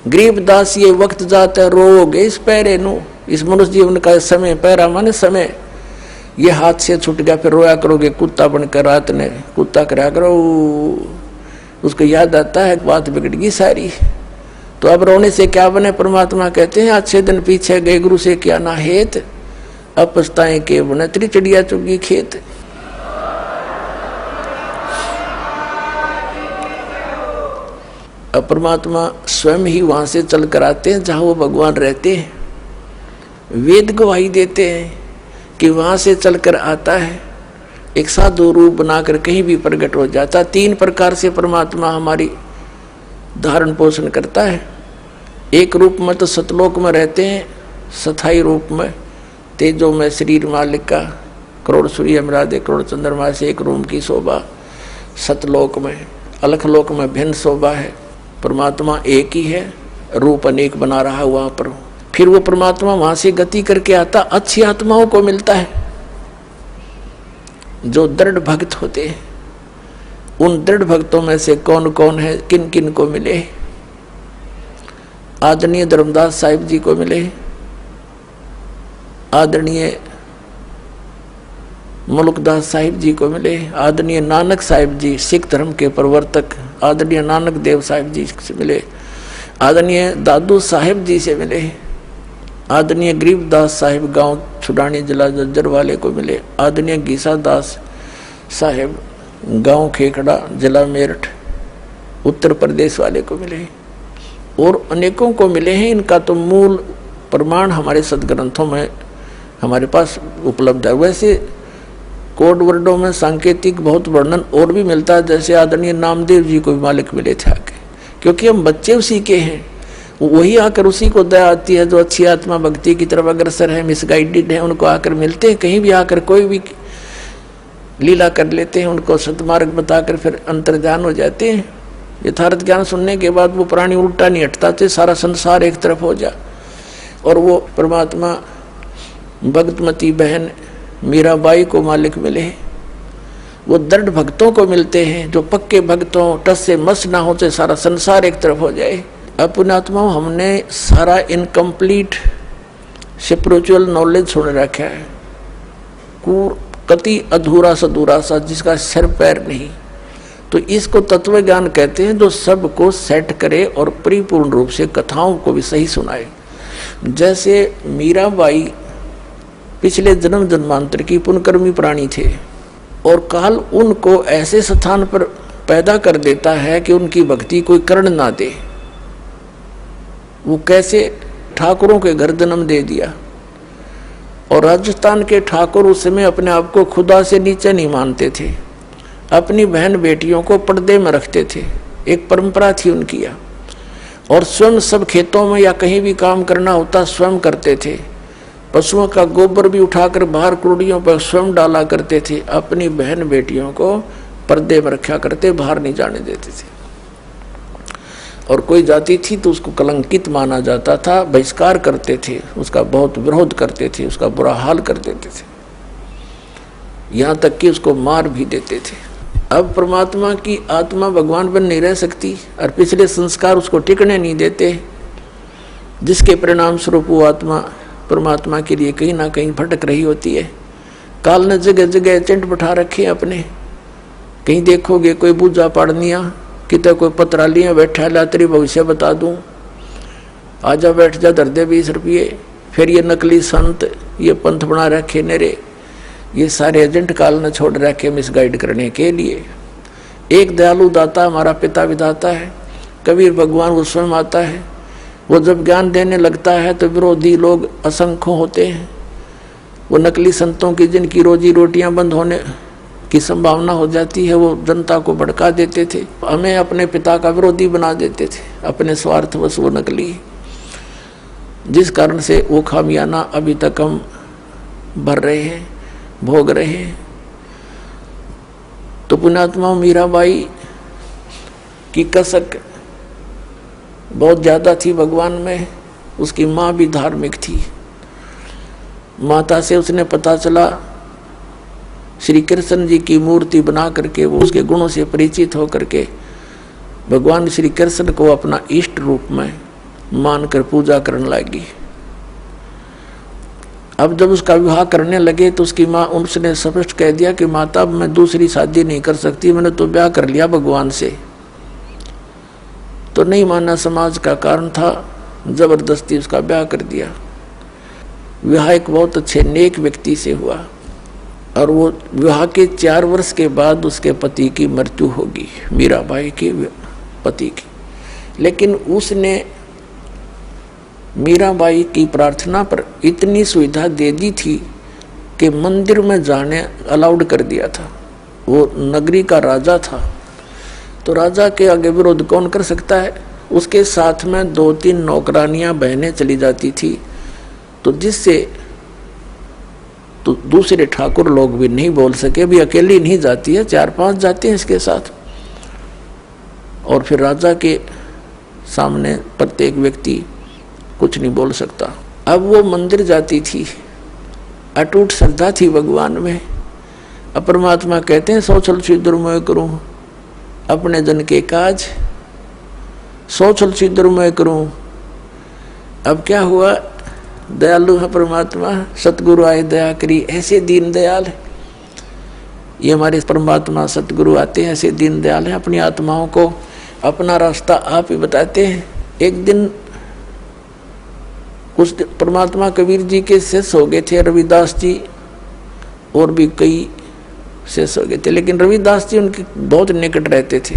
गरीबदास ये वक्त जाता रोग इस पैरे नु, इस मनुष्य जीवन का समय, पैरा माने समय, ये हाथ से छूट गया फिर रोया करोगे कुत्ता बनकर, रात ने कुत्ता करा करो, उसको याद आता है बात बिगड़ गई सारी। तो अब रोने से क्या बने? परमात्मा कहते हैं अच्छे दिन पीछे गए गुरु से क्या ना हेत, अब पछताएं के बने तेरी चिड़िया चुगी खेत। अब परमात्मा स्वयं ही वहां से चल कर आते हैं जहां वो भगवान रहते हैं, वेद गवाही देते हैं कि वहां से चलकर आता है, एक साधु रूप बनाकर कहीं भी प्रकट हो जाता। 3 प्रकार से परमात्मा हमारी धारण पोषण करता है। एक रूप में तो सतलोक में रहते हैं, स्थायी रूप में तेजो में शरीर मालिक का, करोड़ सूर्य मरादे करोड़ चंद्रमा से एक रूम की शोभा। सतलोक में, अलखलोक में भिन्न शोभा है। परमात्मा एक ही है, रूप अनेक बना रहा है वहां पर। फिर वो परमात्मा वहां से गति करके आता, अच्छी आत्माओं को मिलता है जो दृढ़ भक्त होते हैं। उन दृढ़ भक्तों में से कौन कौन है, किन किन को मिले? आदरणीय धर्मदास साहिब जी को मिले, आदरणीय मुल्कदास साहिब जी को मिले, आदरणीय नानक साहिब जी सिख धर्म के प्रवर्तक, आदरणीय नानक देव साहिब जी से मिले, आदरणीय दादू साहिब जी से मिले, आदरणीय गरीबदास साहिब गांव छुड़ानी जिला जज्जर वाले को मिले, आदरणीय गीसा दास साहिब गांव खेखड़ा जिला मेरठ उत्तर प्रदेश वाले को मिले, और अनेकों को मिले हैं। इनका तो मूल प्रमाण हमारे सदग्रंथों में हमारे पास उपलब्ध है। वैसे कोड वर्डों में सांकेतिक बहुत वर्णन और भी मिलता है, जैसे आदरणीय नामदेव जी को भी मालिक मिले थे आके, क्योंकि हम बच्चे उसी के हैं, वही आकर उसी को दया आती है जो अच्छी आत्मा भक्ति की तरफ अग्रसर है, मिसगाइडेड है, उनको आकर मिलते हैं। कहीं भी आकर कोई भी लीला कर लेते हैं, उनको सतमार्ग बताकर फिर अंतर्ध्यान हो जाते हैं। यथार्थ ज्ञान सुनने के बाद वो प्राणी उल्टा नहीं हटता थे, सारा संसार एक तरफ हो जा। और वो परमात्मा भगतमती बहन मीराबाई को मालिक मिले। वो दृढ़ भक्तों को मिलते हैं जो पक्के भक्तों, टस से मस ना हो तो सारा संसार एक तरफ हो जाए। पुण्यात्माओं, हमने सारा इनकम्प्लीट स्पिरिचुअल नॉलेज सुन रखा है, कति अधूरा सधूरा सा जिसका सिर पैर नहीं। तो इसको तत्व ज्ञान कहते हैं, जो सबको सेट करे और परिपूर्ण रूप से कथाओं को भी सही सुनाए। जैसे मीराबाई पिछले जन्म जन्मांतर की पुण्यकर्मी प्राणी थे, और काल उनको ऐसे स्थान पर पैदा कर देता है कि उनकी भक्ति कोई कर्ण ना दे। वो कैसे ठाकुरों के घर जन्म दे दिया, और राजस्थान के ठाकुर उस समय अपने आप को खुदा से नीचे नहीं मानते थे, अपनी बहन बेटियों को पर्दे में रखते थे, एक परंपरा थी उनकी। और स्वयं सब खेतों में या कहीं भी काम करना होता स्वयं करते थे, पशुओं का गोबर भी उठाकर बाहर कुर्डियों पर स्वयं डाला करते थे, अपनी बहन बेटियों को पर्दे में रखा करते, बाहर नहीं जाने देते थे। और कोई जाति थी तो उसको कलंकित माना जाता था, बहिष्कार करते थे, उसका बहुत विरोध करते थे, उसका बुरा हाल कर देते थे, यहाँ तक कि उसको मार भी देते थे। अब परमात्मा की आत्मा भगवान बन नहीं रह सकती, और पिछले संस्कार उसको टिकने नहीं देते, जिसके परिणाम स्वरूप वो आत्मा परमात्मा के लिए कहीं ना कहीं भटक रही होती है। काल ने जगह जगह एजेंट बैठा रखे अपने, कहीं देखोगे कोई पूजा पाड़निया, कितने कोई पत्रालियाँ बैठा ला तेरी भविष्य बता दूं, आजा बैठ जा धर दे 20 रुपये। फिर ये नकली संत, ये पंथ बना रखे नेरे, ये सारे एजेंट काल ने छोड़ रखे मिसगाइड करने के लिए। एक दयालु दाता हमारा पिता विधाता है, कबीर भगवान वो स्वयं आता है। वो जब ज्ञान देने लगता है तो विरोधी लोग असंख्य होते हैं। वो नकली संतों की जिनकी रोजी रोटियां बंद होने की संभावना हो जाती है, वो जनता को भड़का देते थे, हमें अपने पिता का विरोधी बना देते थे, अपने स्वार्थवश वो नकली, जिस कारण से वो खामियाना अभी तक हम भर रहे हैं, भोग रहे हैं। तो पुण्यात्मा मीराबाई की कसक बहुत ज़्यादा थी भगवान में। उसकी माँ भी धार्मिक थी। माता से उसने पता चला, श्री कृष्ण जी की मूर्ति बना करके वो उसके गुणों से परिचित होकर के भगवान श्री कृष्ण को अपना इष्ट रूप में मानकर पूजा करने लगी। अब जब उसका विवाह करने लगे तो उसकी माँ, उसने स्पष्ट कह दिया कि माता अब मैं दूसरी शादी नहीं कर सकती, मैंने तो ब्याह कर लिया भगवान से। तो नहीं माना, समाज का कारण था, जबरदस्ती उसका ब्याह कर दिया। विवाह एक बहुत अच्छे नेक व्यक्ति से हुआ और वो विवाह के 4 वर्ष के बाद उसके पति की मृत्यु होगी, मीराबाई के पति की। लेकिन उसने मीराबाई की प्रार्थना पर इतनी सुविधा दे दी थी कि मंदिर में जाने अलाउड कर दिया था। वो नगरी का राजा था, तो राजा के आगे विरोध कौन कर सकता है। उसके साथ में 2-3 नौकरानियां बहनें चली जाती थी, तो जिससे तो दूसरे ठाकुर लोग भी नहीं बोल सके, भी अकेली नहीं जाती है, 4-5 जाते हैं इसके साथ। और फिर राजा के सामने प्रत्येक व्यक्ति कुछ नहीं बोल सकता। अब वो मंदिर जाती थी, अटूट श्रद्धा थी भगवान में। अब परमात्मा कहते हैं सौ छल छिद्र मैं करूं अपने जन के काज, सौ छल छिद्र मैं करूं। अब क्या हुआ, दयालु है परमात्मा, सतगुरु आए दया करी, ऐसे दीन दयाल है ये हमारे परमात्मा। सतगुरु आते हैं ऐसे दीन दयाल हैं, अपनी आत्माओं को अपना रास्ता आप ही बताते हैं। एक दिन कुछ परमात्मा कबीर जी के शिष्य हो गए थे, रविदास जी और भी कई शिष्य हो गए थे, लेकिन रविदास जी उनके बहुत निकट रहते थे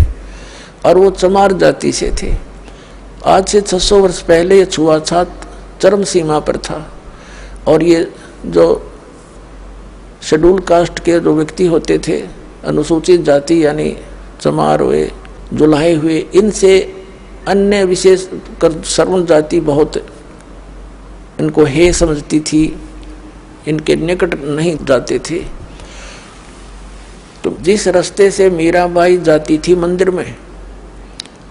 और वो चमार जाति से थे। आज से 600 वर्ष पहले ये छुआछात चरम सीमा पर था और ये जो शेड्यूल कास्ट के जो व्यक्ति होते थे, अनुसूचित जाति यानी चमार हुए, जुलाहे हुए, इनसे अन्य विशेष कर सर्वण जाति बहुत इनको हे समझती थी, इनके निकट नहीं जाते थे। तो जिस रास्ते से मीराबाई जाती थी मंदिर में,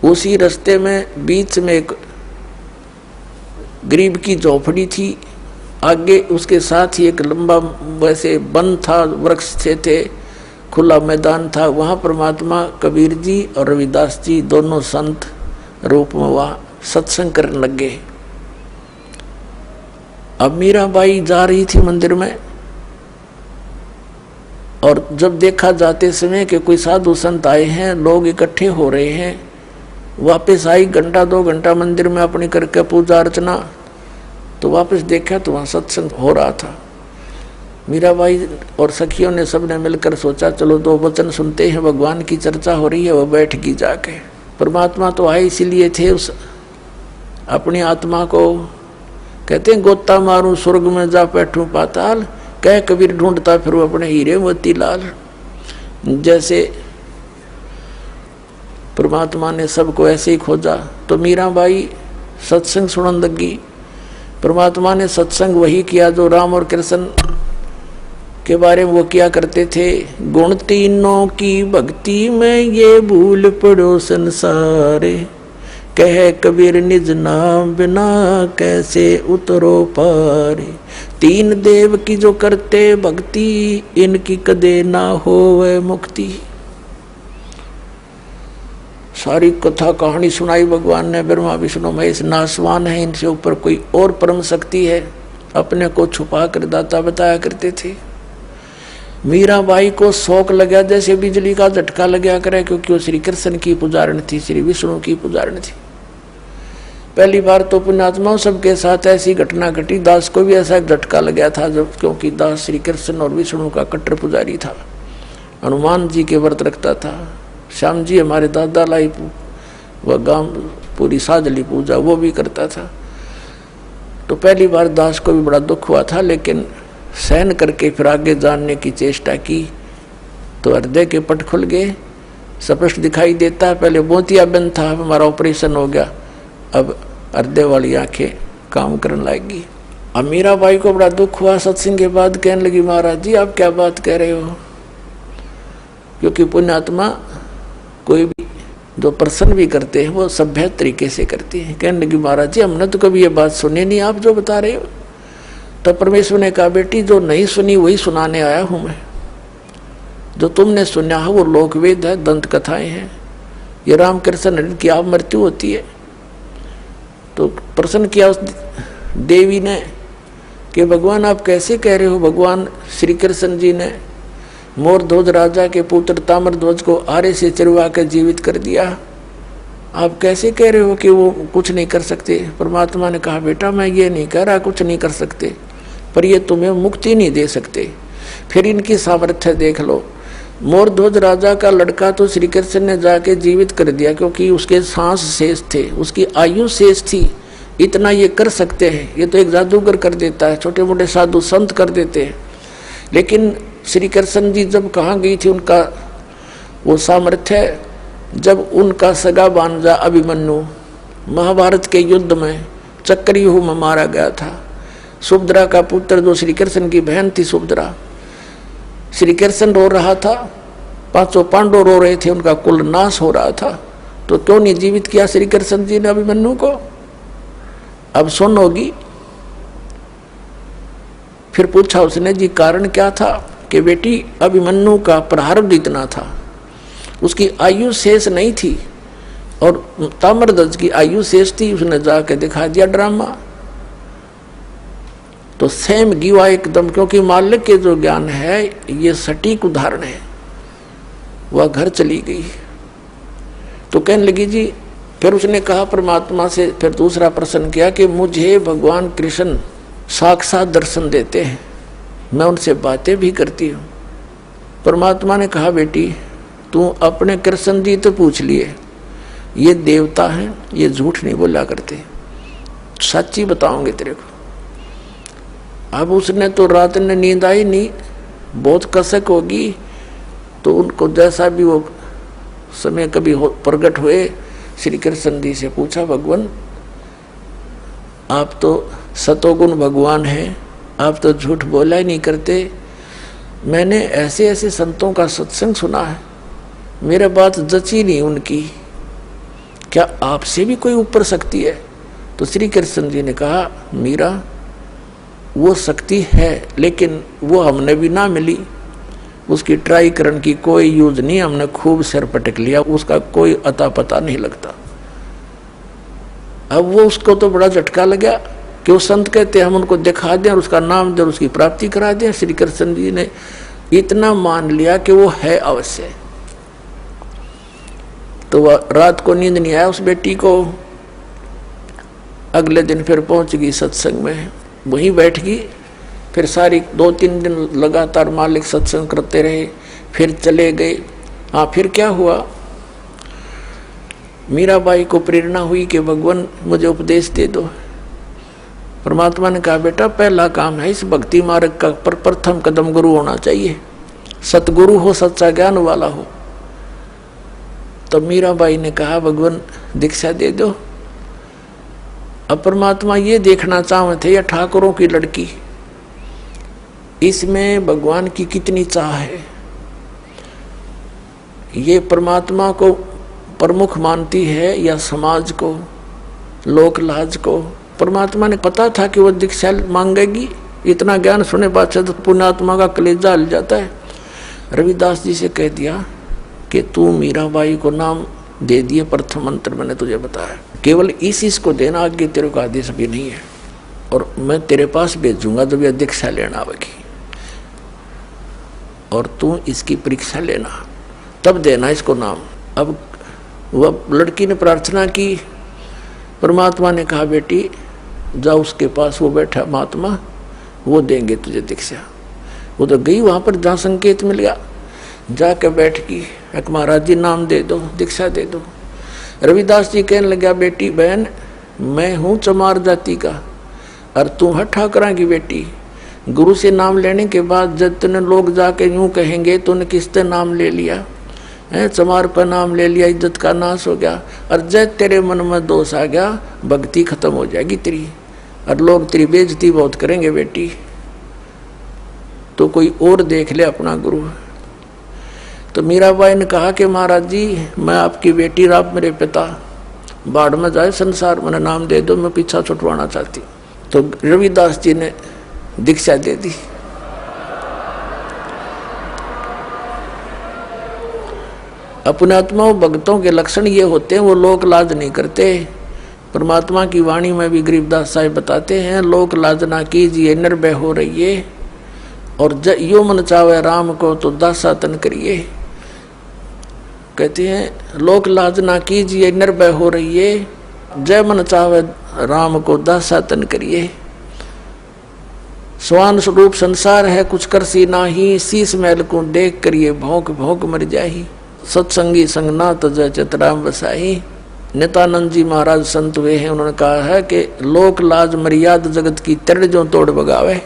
उसी रास्ते में बीच में एक गरीब की झोपड़ी थी, आगे उसके साथ ही एक लंबा वैसे वन था, वृक्ष थे, खुला मैदान था। वहाँ परमात्मा कबीर जी और रविदास जी दोनों संत रूप में वहाँ सत्संग करने लग गए। अब मीराबाई जा रही थी मंदिर में और जब देखा जाते समय कि कोई साधु संत आए हैं, लोग इकट्ठे हो रहे हैं, वापस आई 1-2 घंटा मंदिर में अपनी करके पूजा अर्चना, तो वापस देखा तो वहाँ सत्संग हो रहा था। मीराबाई और सखियों ने सबने मिलकर सोचा चलो 2 वचन सुनते हैं, भगवान की चर्चा हो रही है। वो बैठ गई जाके। परमात्मा तो आए इसीलिए थे, उस अपनी आत्मा को कहते हैं गोता मारूं स्वर्ग में जा बैठूं पाताल, कह कबीर ढूंढता फिर अपने हीरे मोती लाल। जैसे परमात्मा ने सबको ऐसे ही खोजा, तो मीराबाई सत्संग सुनने लगी। परमात्मा ने सत्संग वही किया जो राम और कृष्ण के बारे में वो किया करते थे। गुण तीनों की भक्ति में ये भूल पड़ो संसारे, कह कबीर निज नाम बिना कैसे उतरो पारे। 3 देव की जो करते भक्ति, इनकी कदे ना होवे मुक्ति। सारी कथा कहानी सुनाई भगवान ने। ब्रह्मा विष्णु महेश नासवान है, इनसे ऊपर कोई और परम शक्ति है, अपने को छुपा कर दाता बताया करते थे। मीराबाई को शौक लगा जैसे बिजली का झटका लगा करे, क्योंकि वो श्री कृष्ण की पुजारण थी, श्री विष्णु की पुजारण थी। पहली बार तो पुण्यात्माओं सबके साथ ऐसी घटना घटी। दास को भी ऐसा झटका लगा था, जब क्योंकि दास श्री कृष्ण और विष्णु का कट्टर पुजारी था, हनुमान जी के व्रत रखता था। श्याम जी हमारे दादा लाई वह गांव पूरी साजली पूजा वो भी करता था। तो पहली बार दास को भी बड़ा दुख हुआ था, लेकिन सहन करके फिर आगे जानने की चेष्टा की तो हृदय के पट खुल गए, स्पष्ट दिखाई देता है। पहले मोतियाबिंद था, हमारा ऑपरेशन हो गया, अब हृदय वाली आंखें काम करने लगेगी। अब मीराबाई को बड़ा दुख हुआ। सत्संग के बाद कहने लगी महाराज जी आप क्या बात कह रहे हो, क्योंकि पुण्यात्मा कोई भी जो प्रसन्न भी करते हैं वो सभ्य तरीके से करते हैं। कहने लगी महाराज जी हमने तो कभी ये बात सुनी नहीं, आप जो बता रहे हो। तब परमेश्वर ने कहा बेटी जो नहीं सुनी वही सुनाने आया हूं मैं। जो तुमने सुना है वो लोकवेद है, दंत कथाएं हैं। ये रामकृष्ण की आप मृत्यु होती है तो प्रश्न किया उस देवी ने कि भगवान आप कैसे कह रहे हो। भगवान श्री कृष्ण जी ने मोरध्वज राजा के पुत्र ताम्रध्वज को आरे से चिरवा कर जीवित कर दिया, आप कैसे कह रहे हो कि वो कुछ नहीं कर सकते। परमात्मा ने कहा बेटा मैं ये नहीं कह रहा कुछ नहीं कर सकते, पर ये तुम्हें मुक्ति नहीं दे सकते। फिर इनकी सामर्थ्य देख लो। मोरध्वज राजा का लड़का तो श्री कृष्ण ने जाके जीवित कर दिया क्योंकि उसके सांस शेष थे, उसकी आयु शेष थी, इतना ये कर सकते हैं। ये तो एक जादूगर कर देता है, छोटे मोटे साधु संत कर देते हैं। लेकिन श्री कृष्ण जी जब कहाँ गई थी उनका वो सामर्थ्य, जब उनका सगा भांजा अभिमन्यु महाभारत के युद्ध में चक्रव्यूह में मारा गया था। सुभद्रा का पुत्र जो श्री कृष्ण की बहन थी सुभद्रा, श्री कृष्ण रो रहा था, पांचों पांडव रो रहे थे, उनका कुल नाश हो रहा था, तो क्यों नहीं जीवित किया श्री कृष्ण जी ने अभिमन्यु को। अब सुन होगी। फिर पूछा उसने जी कारण क्या था कि बेटी अभिमन्यु का प्रारब्ध इतना था, उसकी आयु शेष नहीं थी और ताम्रध्वज की आयु शेष थी। उसने जाके दिखा दिया ड्रामा। तो सेम गिवा एकदम, क्योंकि मालिक के जो ज्ञान है ये सटीक उदाहरण है। वह घर चली गई तो कहने लगी जी, फिर उसने कहा परमात्मा से, फिर दूसरा प्रश्न किया कि मुझे भगवान कृष्ण साक्षात दर्शन देते हैं, मैं उनसे बातें भी करती हूँ। परमात्मा ने कहा बेटी तू अपने कृष्ण जी तो पूछ लिए, ये देवता हैं, ये झूठ नहीं बोला करते, सच्ची बताओगे तेरे को। अब उसने तो रात में नींद आई नहीं, बहुत कसक होगी, तो उनको जैसा भी वो समय कभी प्रकट हुए, श्री कृष्ण जी से पूछा भगवान आप तो सतोगुण भगवान हैं, आप तो झूठ बोला ही नहीं करते। मैंने ऐसे ऐसे संतों का सत्संग सुना है, मेरे बात जची नहीं उनकी, क्या आपसे भी कोई ऊपर शक्ति है। तो श्री कृष्ण जी ने कहा मीरा वो शक्ति है, लेकिन वो हमने भी ना मिली, उसकी ट्राई करने की कोई यूज नहीं, हमने खूब सिर पटक लिया, उसका कोई अता पता नहीं लगता। अब वो उसको तो बड़ा झटका लगा कि वो संत कहते हैं हम उनको दिखा दें और उसका नाम दें, उसकी प्राप्ति करा दें। श्री कृष्ण जी ने इतना मान लिया कि वो है अवश्य। तो वह रात को नींद नहीं आया उस बेटी को। अगले दिन फिर पहुंच गई सत्संग में, वहीं बैठ गई। फिर सारी 2-3 दिन लगातार मालिक सत्संग करते रहे, फिर चले गए। हाँ फिर क्या हुआ, मीराबाई को प्रेरणा हुई कि भगवान मुझे उपदेश दे दो। परमात्मा ने कहा बेटा पहला काम है इस भक्ति मार्ग का प्रथम कदम गुरु होना चाहिए, सतगुरु हो, सच्चा ज्ञान वाला हो। तो मीराबाई ने कहा भगवान दीक्षा दे दो। अब परमात्मा ये देखना चाहते थे, या ठाकुरों की लड़की, इसमें भगवान की कितनी चाह है। ये परमात्मा को प्रमुख मानती है या समाज को, लोक लाज को। परमात्मा ने पता था कि वो दीक्षा मांगेगी, इतना ज्ञान सुने बाद से तो पुण्यात्मा का कलेजा हिल जाता है। रविदास जी से कह दिया कि तू मीराबाई को नाम दे दिए, प्रथम मंत्र मैंने तुझे बताया, केवल इस को देना, आगे तेरे को आदेश भी नहीं है, और मैं तेरे पास भेजूंगा जब यह दीक्षा लेना आवेगी, और तू इसकी परीक्षा लेना, तब देना इसको नाम। अब वह लड़की ने प्रार्थना की, परमात्मा ने कहा बेटी जा उसके पास, वो बैठा महात्मा, वो देंगे तुझे दीक्षा। वो तो गई वहाँ पर जहाँ संकेत मिल गया, जाकर बैठ गई, एक महाराज जी नाम दे दो, दीक्षा दे दो। रविदास जी कहने लगा बेटी बहन मैं हूँ चमार जाति का और तू है ठाकरा की बेटी। गुरु से नाम लेने के बाद जितने लोग जाके यूं कहेंगे तूने किससे नाम ले लिया है, चमार पर नाम ले लिया, इज्जत का नाश हो गया, और जब तेरे मन में दोष आ गया भक्ति खत्म हो जाएगी तेरी, और लोग तेरी बेइज्जती बहुत करेंगे बेटी, तो कोई और देख ले अपना गुरु। तो मीराबाई ने कहा कि महाराज जी मैं आपकी बेटी, आप मेरे पिता, बाढ़ में जाए संसार, मैंने नाम दे दो, मैं पीछा छुटवाना चाहती। तो रविदास जी ने दीक्षा दे दी। अपने आत्माओं भक्तों के लक्षण ये होते हैं, वो लोक लाज नहीं करते, परमात्मा की वाणी में भी गरीबदास साहिब बताते हैं, लोक लाज ना कीजिए निर्भय हो रहिए, और यो मन चावे राम को तो दासा तन करिए। कहते हैं लोक लाज ना कीजिए निर्भय हो रहिए, जय मन चावे राम को दासा तन करिए। स्वान स्वरूप संसार है कुछ कर सी नाही, शीस महल को देख करिए भौंक भौंक मर जाही। सत्संगी संग ना तज चितराम बसाही। नित्यानंद जी महाराज संत वे हैं, उन्होंने कहा है कि लोक लाज मर्याद जगत की तरण जो तोड़ बगावे।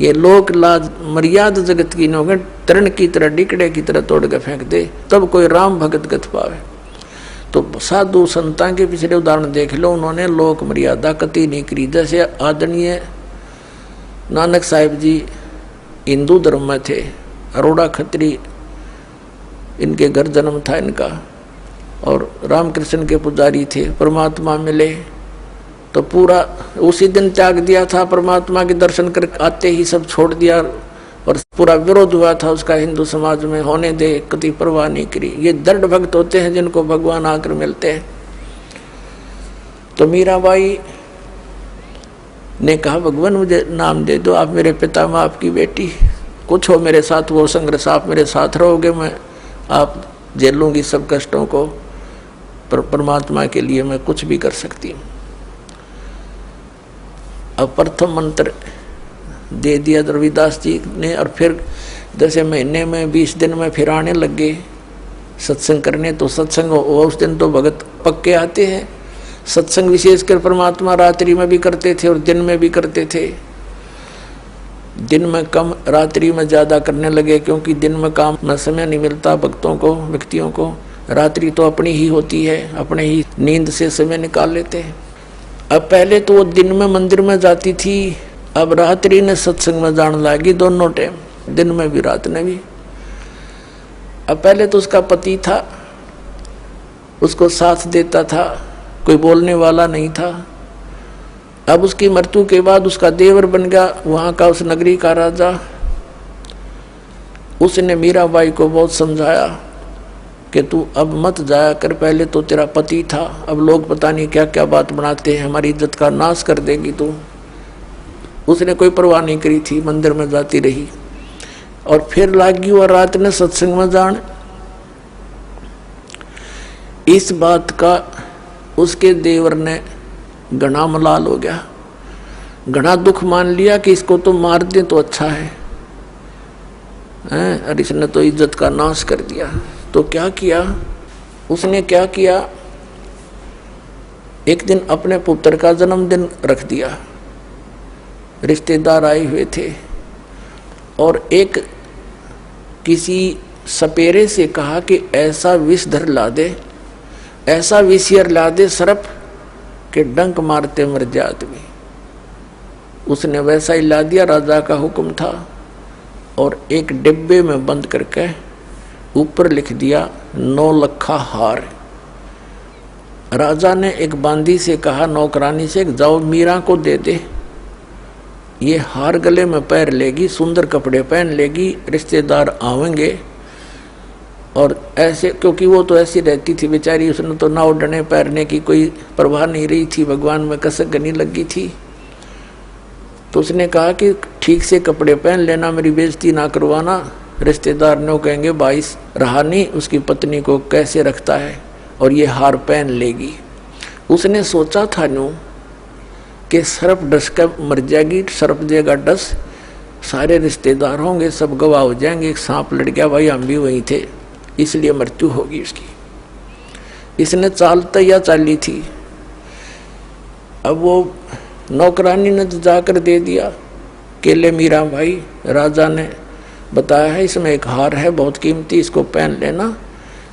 ये लोक लाज मर्याद जगत की नोगे तरण की तरह डिकड़े की तरह तोड़ के फेंक दे, तब कोई राम भगत गत पावे। तो साधु संतां के पिछले उदाहरण देख लो, उन्होंने लोक मर्यादा कति नहीं करी। जैसे आदरणीय नानक साहिब जी हिंदू धर्म में थे, अरोड़ा खत्री इनके घर जन्म था इनका, और रामकृष्ण के पुजारी थे। परमात्मा मिले तो पूरा उसी दिन त्याग दिया था, परमात्मा के दर्शन कर आते ही सब छोड़ दिया, और पूरा विरोध हुआ था उसका हिंदू समाज में, होने दे, कति परवाह नहीं करी। ये दृढ़ भक्त होते हैं जिनको भगवान आकर मिलते हैं। तो मीराबाई ने कहा भगवान मुझे नाम दे दो, आप मेरे पिता माँ आपकी बेटी, कुछ हो मेरे साथ वो संघर्ष, आप मेरे साथ रहोगे, मैं आप झेलूंगी सब कष्टों को, पर परमात्मा के लिए मैं कुछ भी कर सकती हूँ। अब प्रथम मंत्र दे दिया रविदास जी ने, और फिर जैसे महीने में 20 दिन में फिर आने लग गए सत्संग करने। तो सत्संग उस दिन तो भगत पक्के आते हैं। सत्संग विशेषकर परमात्मा रात्रि में भी करते थे और दिन में भी करते थे। दिन में कम, रात्रि में ज़्यादा करने लगे, क्योंकि दिन में काम में समय नहीं मिलता भक्तों को, व्यक्तियों को। रात्रि तो अपनी ही होती है, अपने ही नींद से समय निकाल लेते हैं। अब पहले तो वो दिन में मंदिर में जाती थी, अब रात्रि ने सत्संग में जाने लगी, दोनों टाइम, दिन में भी रात में भी। अब पहले तो उसका पति था, उसको साथ देता था, कोई बोलने वाला नहीं था। अब उसकी मृत्यु के बाद उसका देवर बन गया वहाँ का, उस नगरी का राजा। उसने मीराबाई को बहुत समझाया कि तू अब मत जाया कर, पहले तो तेरा पति था, अब लोग पता नहीं क्या क्या बात बनाते हैं, हमारी इज्जत का नाश कर देगी तू। उसने कोई परवाह नहीं करी थी, मंदिर में जाती रही। और फिर लागी और रात ने सत्संग में जान। इस बात का उसके देवर ने घना मलाल हो गया, घना दुख मान लिया कि इसको तो मार दे तो अच्छा है, और इसने तो इज्जत का नाश कर दिया। तो क्या किया उसने, क्या किया, एक दिन अपने पुत्र का जन्मदिन रख दिया। रिश्तेदार आए हुए थे, और एक किसी सपेरे से कहा कि ऐसा विषधर ला दे, ऐसा विषयर ला दे सर्प के डंक मारते मर जाए आदमी। उसने वैसा ही ला दिया, राजा का हुक्म था। और एक डिब्बे में बंद करके ऊपर लिख दिया 9 लखा हार। राजा ने एक बांदी से कहा, नौकरानी से, जाओ मीरा को दे दे, ये हार गले में पैर लेगी, सुंदर कपड़े पहन लेगी, रिश्तेदार आवेंगे। और ऐसे, क्योंकि वो तो ऐसी रहती थी बेचारी, उसने तो ना उड़ने पैरने की कोई परवाह नहीं रही थी, भगवान में कसक गनी लगी थी। तो उसने कहा कि ठीक से कपड़े पहन लेना, मेरी बेइज्जती ना करवाना, रिश्तेदार ने कहेंगे भाई रहा नहीं उसकी पत्नी को कैसे रखता है, और ये हार पहन लेगी। उसने सोचा था न्यू कि सर्प डस कर मर जाएगी, सर्प देगा डस, सारे रिश्तेदार होंगे, सब गवाह हो जाएंगे, एक सांप लड़ गया, भाई हम भी वहीं थे, इसलिए मृत्यु होगी उसकी। इसने चाल तैयार चाली थी। अब वो नौकरानी ने तो जाकर दे दिया, केले मीरा भाई, राजा ने बताया है इसमें एक हार है बहुत कीमती, इसको पहन लेना,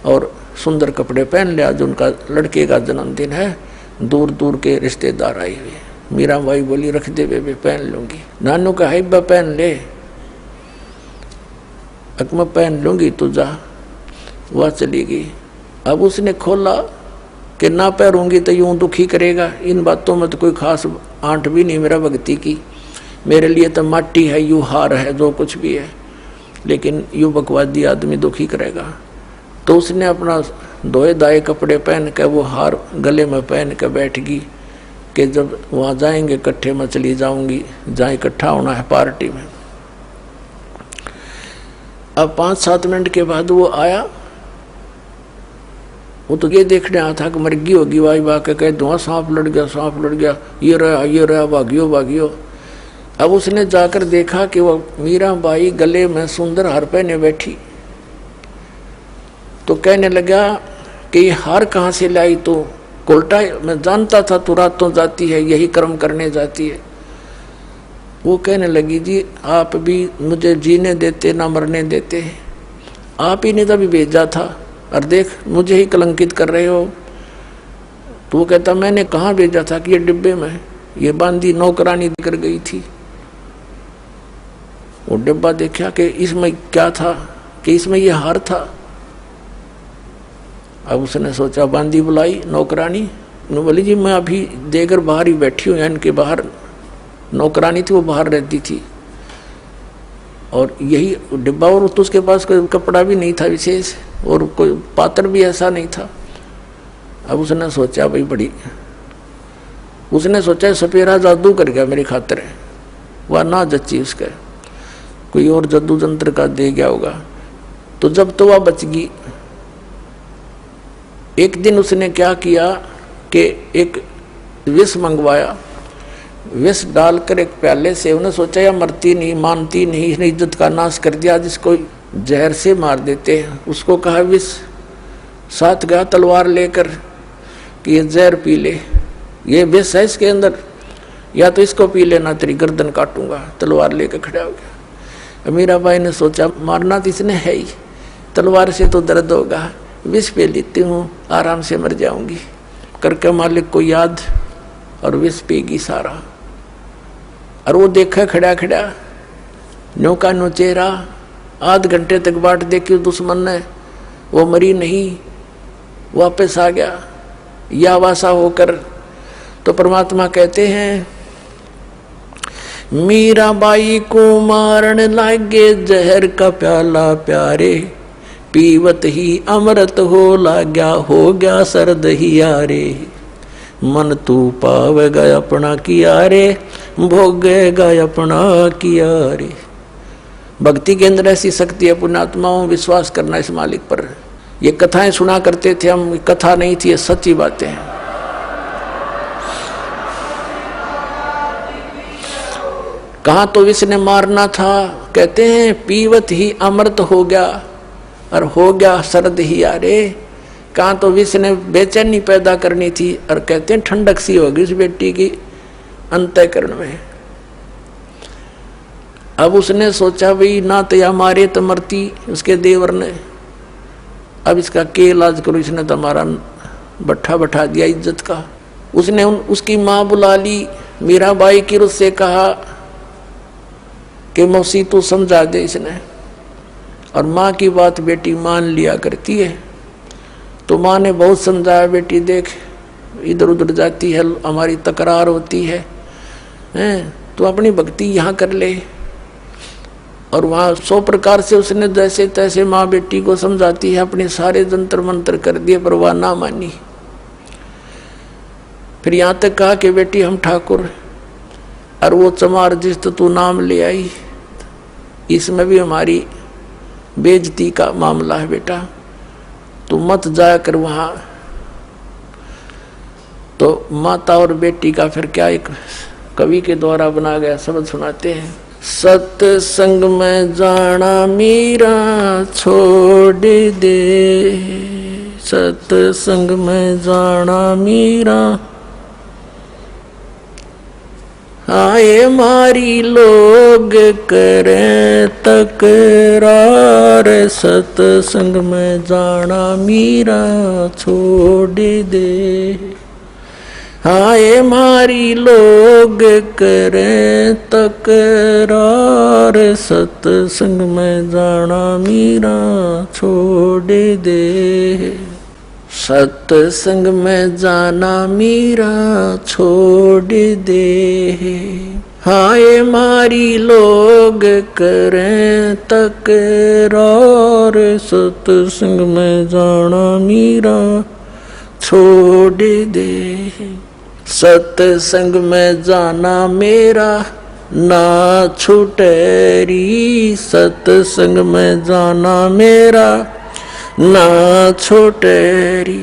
और सुंदर कपड़े पहन ले, आज उनका लड़के का जन्मदिन है, दूर दूर के रिश्तेदार आए हुए। मीरा भाई बोली रख दे बेबे, पहन लूंगी। नानू का हिब्बा पहन ले, मैं पहन लूंगी, तू जा। वह चली गई। अब उसने खोला कि ना पैरूंगी तो यूं दुखी करेगा, इन बातों में तो कोई खास आंट भी नहीं मेरा भक्ति की, मेरे लिए तो माटी है, यू हार है, जो कुछ भी है, लेकिन यू बकवादी आदमी दुखी करेगा। तो उसने अपना धोए दाए कपड़े पहन के वो हार गले में पहन के बैठ गई कि जब वहाँ जाएंगे इकट्ठे में चली जाऊंगी, जहाँ इकट्ठा होना है पार्टी में। अब 5-7 मिनट के बाद वो आया। वो तो ये देखने आया था कि मरगी होगी, वाई वाह के कह धुआं सांप लड़ गया, सांप लड़ गया, ये रहा भागियो भागियो। अब उसने जाकर देखा कि वो मीराबाई गले में सुंदर हार पहने बैठी। तो कहने लगा कि ये हार कहाँ से लाई? तो कोल्टा मैं जानता था तू रातों जाती है, यही कर्म करने जाती है। वो कहने लगी जी आप भी मुझे जीने देते ना मरने देते, आप ही ने तभी भेजा था और देख मुझे ही कलंकित कर रहे हो। तो वो कहता मैंने कहाँ भेजा था कि ये डिब्बे में ये बांधी नौकरानी कर गई थी। वो डिब्बा देखा कि इसमें क्या था, कि इसमें ये हार था। अब उसने सोचा बांदी बुलाई नौकरानी, बोली जी मैं अभी देकर बाहर ही बैठी हूँ, इनके बाहर नौकरानी थी वो बाहर रहती थी और यही डिब्बा, और तो उसके पास कोई कपड़ा भी नहीं था विशेष और कोई पात्र भी ऐसा नहीं था। अब उसने सोचा भाई बड़ी, उसने सोचा सपेरा जादू कर गया मेरी खातिर, वह ना जच्ची उसका, कोई और जादू जंत्र का दे गया होगा। तो जब तो वह बच गई। एक दिन उसने क्या किया कि एक विष मंगवाया, विष डालकर एक प्याले से, उन्हें सोचा या मरती नहीं, मानती नहीं, इसने इज्जत का नाश कर दिया, जिसको जहर से मार देते हैं। उसको कहा विष, साथ गया तलवार लेकर कि ये जहर पी ले, ये विष है इसके अंदर, या तो इसको पी लेना तेरी गर्दन काटूंगा। तलवार लेकर खड़ा हो गया। मीराबाई ने सोचा मारना तो इसने है ही, तलवार से तो दर्द होगा, विष पे लेती हूँ आराम से मर जाऊंगी। करके मालिक को याद और विष पेगी सारा। और वो देखा खड़ा खड़ा न्यों का नो चेहरा, आध घंटे तक बाट देखी दुश्मन ने, वो मरी नहीं, वापस आ गया या वासा होकर। तो परमात्मा कहते हैं मीराबाई को मारन लागे जहर का प्याला प्यारे, पीवत ही अमृत हो लाग्या, हो गया सर्द ही यारे। मन तू पावेगा अपना किया रे, भोगेगा अपना किया रे। भक्ति के अंदर ऐसी शक्ति है पुण्यात्माओं, विश्वास करना इस मालिक पर। ये कथाएं सुना करते थे हम, कथा नहीं थी, ये सच्ची बातें हैं। कहाँ तो विष ने मारना था, कहते हैं पीवत ही अमृत हो गया और हो गया सर्द ही यारे। कहाँ तो विष ने बेचैनी पैदा करनी थी और कहते हैं ठंडक सी होगी उस बेटी की अंतःकरण में। अब उसने सोचा भाई ना तो या मारे तो मरती उसके देवर ने, अब इसका के इलाज करो, इसने तो हमारा बट्ठा बैठा दिया इज्जत का। उसने उसकी माँ बुला ली, मीराबाई की उससे कहा कि मौसी तू समझा दे इसने। और माँ की बात बेटी मान लिया करती है। तो माँ ने बहुत समझाया, बेटी देख इधर उधर जाती है, हमारी तकरार होती है, तो अपनी भक्ति यहाँ कर ले। और वहाँ 100 प्रकार से उसने जैसे तैसे माँ बेटी को समझाती है, अपने सारे जंतर मंत्र कर दिए पर वह ना मानी। फिर यहाँ तक कहा कि बेटी हम ठाकुर, और वो चमार जिस तो तू नाम ले आई, इसमें भी हमारी बेइज्जती का मामला है बेटा, तू मत जाया कर वहाँ। तो माता और बेटी का फिर क्या एक कवि के द्वारा बना गया शब्द सुनाते हैं। सत्संग में जाना मीरा छोड़ दे, सत्संग में जाना मीरा, आए मारी लोग करें तकरार, सत्संग में जाना मीरा छोड़ दे। आए मारी लोग करें तकरार, सत्संग में जाना मीरा छोड़ दे। सत्संग में जाना मीरा छोड़ दे, हाय मारी लोग करें तकरार, सत्संग में जाना मीरा छोड़ दे। सत्संग में जाना मेरा ना छूटेरी, सत्संग में जाना मेरा ना छूटेरी।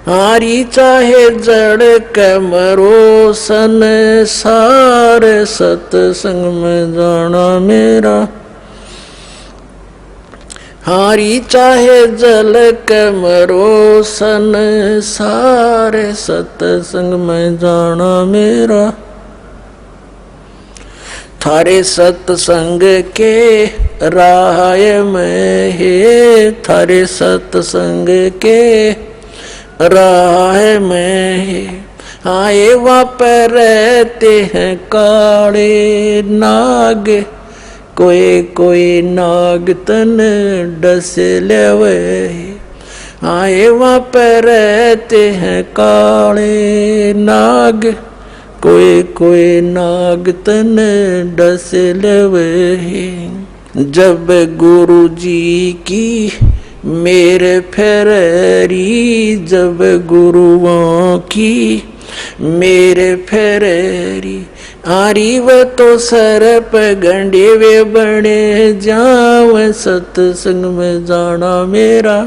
हारी चाहे जड़ के मरो संसार, सत्संग में जाना मेरा। हारी चाहे जल के मरो संसार, सत्संग में जाना मेरा। थारे सत्संग के राह में है, थारे सत्संग के राह में है। आए वहाँ पर रहते हैं काले नाग, कोई कोई नाग तन डस लेवे। आए वहाँ पर रहते हैं काले नाग, कोई कोई नाग तन डस लेवे। जब गुरु जी की मेरे फेरी, जब गुरुओं की मेरे फेरी। आरी व तो सर पे गंडे वे बने जाव, सत्संग में जाना मेरा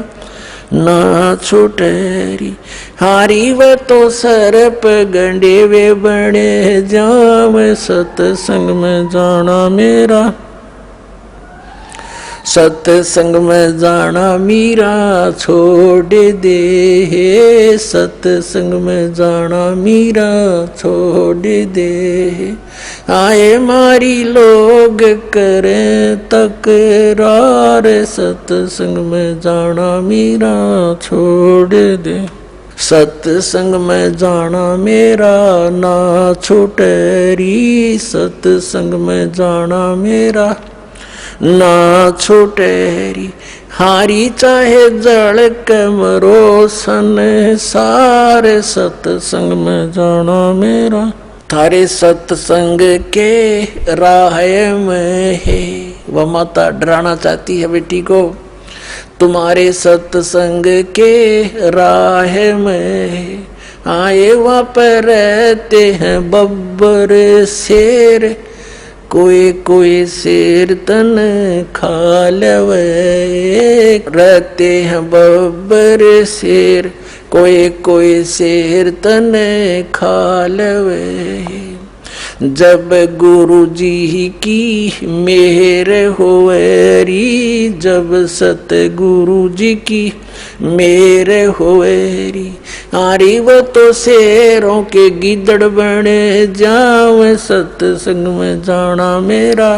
ना छूटेरी। हारी व तो सर पे गंडे वे बने जाव, सत्संग में जाना मेरा। सत्संग में जाना मीरा छोड़ दे, सत्संग में जाना मीरा छोड़ दे। आए मारी लोग करें तकरार, सत्संग में जाना मीरा छोड़ दे। सत्संग में जाना मेरा ना छूटेरी, सत्संग में जाना मेरा ना छूटेरी। हारी चाहे जड़ के मरो संसार, सत्संग में जाना मेरा। थारे सत्संग के राह में है। वह माता डराना चाहती है बेटी को, तुम्हारे सत्संग के राह में आए वहाँ पर रहते हैं बब्बर शेर, कोई कोई शेर तन खा लेवे। रहते हैं बब्बर शेर, कोई कोई शेर तन खा लेवे। जब गुरु जी की मेहर होवेरी, जब सतगुरु जी की मेहर होवेरी। आरी वो तो शेरों के गिदड़ बने जाव, सत्संग में जाना मेरा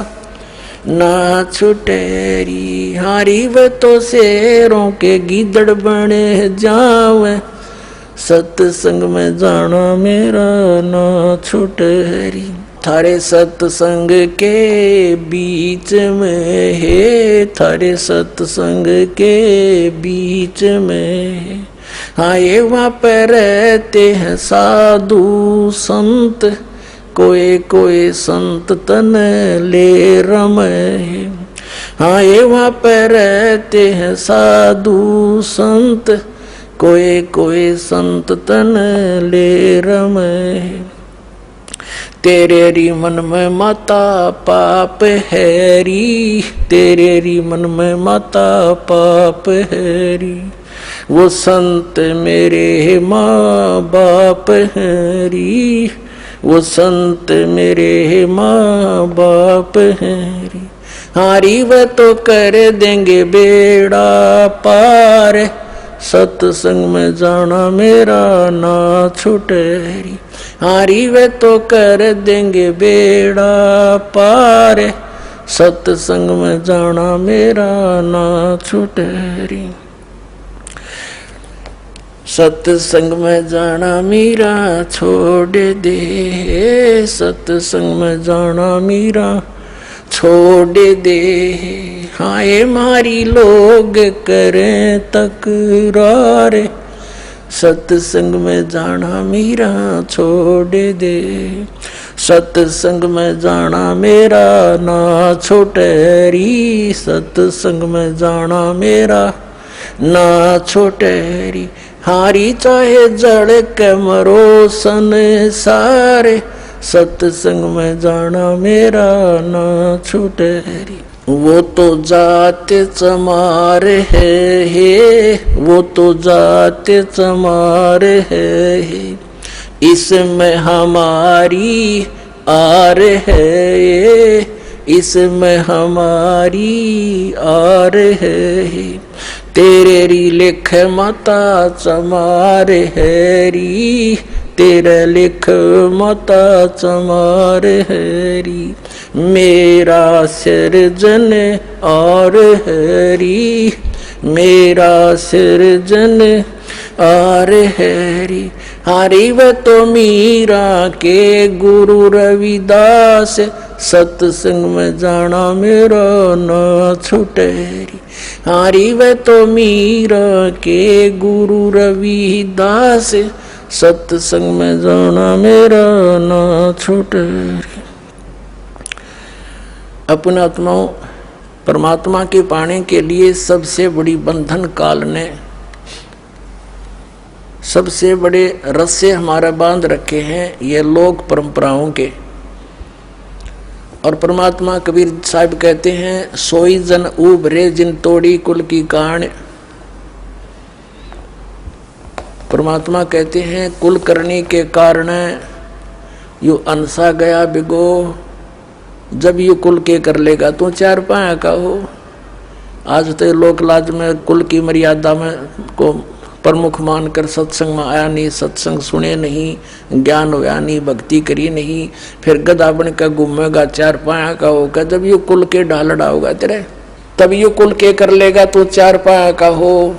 ना छुटेरी। हारी वो तो शेरों के गिदड़ बने जाव, सत्संग में जाना मेरा ना छुटेरी। थारे सत्संग के बीच में है, थारे सत्संग के बीच में। आए वहाँ पर रहते हैं साधु संत, कोई कोई संत तन ले रमे। आए वहाँ पर रहते हैं साधु संत, कोई कोई संत तन ले रमे। तेरे री मन में माता पाप है री, तेरे री मन में माता पाप है री। वो संत मेरे माँ बाप हैं री, वो संत मेरे माँ बाप हैं री। हारी वह तो कर देंगे बेड़ा पार, सत्संग में जाना मेरा ना छुटेरी। हारी वे तो कर देंगे बेड़ा पार, सत्संग में जाना मेरा ना छुटेरी। सत्संग में जाना मेरा छोड़ दे, सत्संग में जाना मेरा छोड़ दे। हाय मारी लोग करें तकरार, सत्संग में जाना मीरा छोड़ दे, सत्संग में जाना मेरा ना छोटे री, सत्संग में जाना मेरा ना छोटे री। हारी चाहे जड़ के मरो संसारे, सत्संग में जाना मेरा ना छूटे री। वो तो जाते चमार है, वो तो जाते चमार है, इसमें हमारी आर है, इसमें हमारी आर है। तेरे री लिख माता चमार है री, तेरे लिख माता चमार है री। मेरा सिरजन और हरी, मेरा सिरजन और हरी। हरी व तो मीरा के गुरु रविदास, सत्संग में जाना मेरा ना छूटे री। हरी व तो मीरा के गुरु रविदास, सत्संग में जाना मेरा ना छूटे री। अपने आत्माओं, परमात्मा के पाने के लिए सबसे बड़ी बंधन काल ने सबसे बड़े रस्से हमारा बांध रखे हैं, ये लोक परंपराओं के। और परमात्मा कबीर साहब कहते हैं, सोई जन उभरे जिन तोड़ी कुल की कान। परमात्मा कहते हैं, कुल करने के कारण यू अनसा गया बिगो, जब यू कुल के कर लेगा तो चार पाया का हो। आज तो लोक लाज में कुल की मर्यादा में को प्रमुख मानकर सत्संग में आया नहीं, सत्संग सुने नहीं, ज्ञान होया नहीं, भक्ति करी नहीं, फिर गधा बन कर घूमेगा, चार पाया का होगा। जब यू कुल के ढालड़ा होगा तेरे, तब यू कुल के कर लेगा तो चार पाया का हो।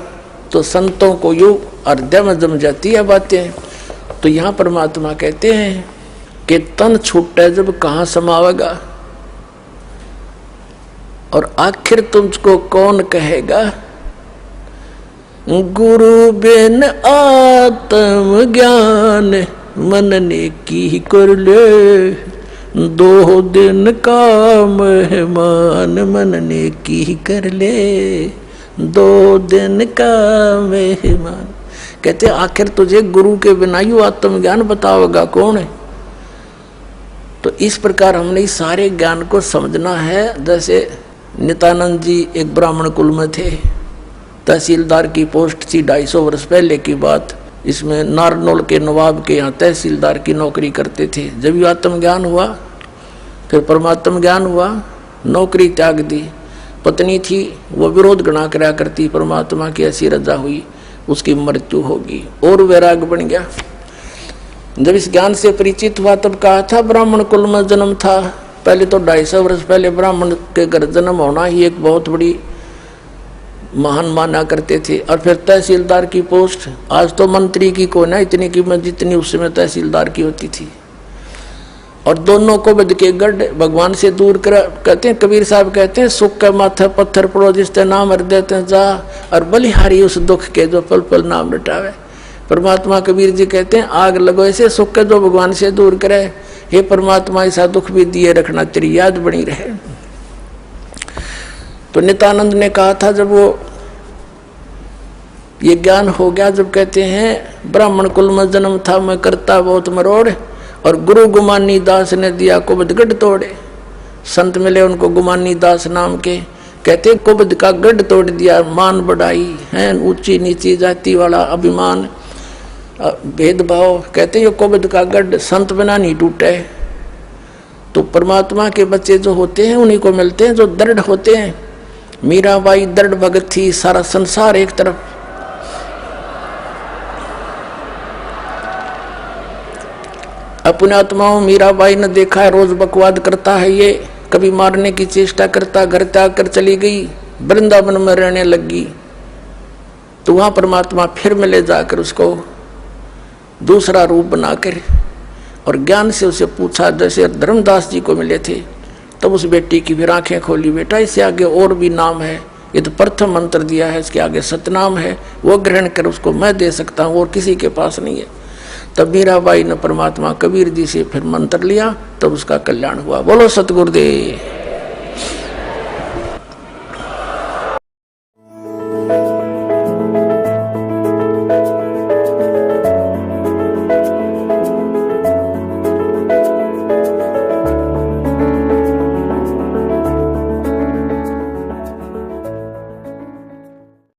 तो संतों को यू हृदय में जम जाती है बातें। तो यहाँ परमात्मा कहते हैं कि तन छूटे जब कहाँ समावेगा, और आखिर तुमको कौन कहेगा। गुरु बिन आत्म ज्ञान मन ने की कर ले, 2 दिन का मेहमान मन ने की कर ले, 2 दिन का मेहमान। कहते आखिर तुझे गुरु के बिना यू आत्म ज्ञान बताओगा कौन है। तो इस प्रकार हमने इस सारे ज्ञान को समझना है। जैसे नित्यानंद जी एक ब्राह्मण कुल में थे, तहसीलदार की पोस्ट थी, 250 वर्ष पहले की बात। इसमें नारनौल के नवाब के यहाँ तहसीलदार की नौकरी करते थे। जब ये आत्मज्ञान हुआ, फिर परमात्म ज्ञान हुआ, नौकरी त्याग दी। पत्नी थी, वो विरोध गणा करा करती, परमात्मा की ऐसी रजा हुई, उसकी मृत्यु होगी, और वैराग बन गया। जब इस ज्ञान से परिचित हुआ तब कहा था ब्राह्मण कुल में जन्म था। पहले तो 250 वर्ष पहले ब्राह्मण के घर जन्म होना ही एक बहुत बड़ी महान माना करते थे। और फिर तहसीलदार की पोस्ट, आज तो मंत्री की को ना इतनी कीमत जितनी उस समय तहसीलदार की होती थी। और दोनों को बद के गढ़ भगवान से दूर कर, कहते हैं कबीर साहब कहते हैं, सुख के माथे पत्थर पड़ो जिसते नाम हर देते जा, और बलिहारी उस दुख के जो पल पल नाम रटावे। परमात्मा कबीर जी कहते हैं, आग लगो ऐसे सुख के जो भगवान से दूर करे, हे परमात्मा ऐसा दुख भी दिए रखना, तेरी याद बनी रहे। तो नित्यानंद ने कहा था जब वो ये ज्ञान हो गया, जब कहते हैं ब्राह्मण कुल में जन्म था, मैं करता बहुत मरोड़, और गुरु गुमानी दास ने दिया कुबद गढ़ तोड़े। संत मिले उनको गुमानी दास नाम के, कहते कुबद का गढ़ तोड़ दिया। मान बढ़ाई है, ऊंची नीची जाति वाला अभिमान, भेदभाव, कहते ये कुबद का गढ़ संत बिना नहीं टूटे। तो परमात्मा के बच्चे जो होते हैं उन्हीं को मिलते हैं जो दृढ़ होते हैं। मीराबाई दृढ़ भगत थी, सारा संसार एक तरफ। अपने आत्माओं मीराबाई ने देखा है, रोज बकवाद करता है ये, कभी मारने की चेष्टा करता, घर त्याग कर चली गई, वृंदावन में रहने लगी। तो वहां परमात्मा फिर मिले जाकर उसको दूसरा रूप बनाकर, और ज्ञान से उसे पूछा, जैसे धर्मदास जी को मिले थे, तब उस बेटी की भी आंखें खोली, बेटा इससे आगे और भी नाम है, ये तो प्रथम मंत्र दिया है, इसके आगे सतनाम है, वो ग्रहण कर, उसको मैं दे सकता हूँ और किसी के पास नहीं है। तब मीराबाई ने परमात्मा कबीर जी से फिर मंत्र लिया, तब उसका कल्याण हुआ। बोलो सतगुरुदेव।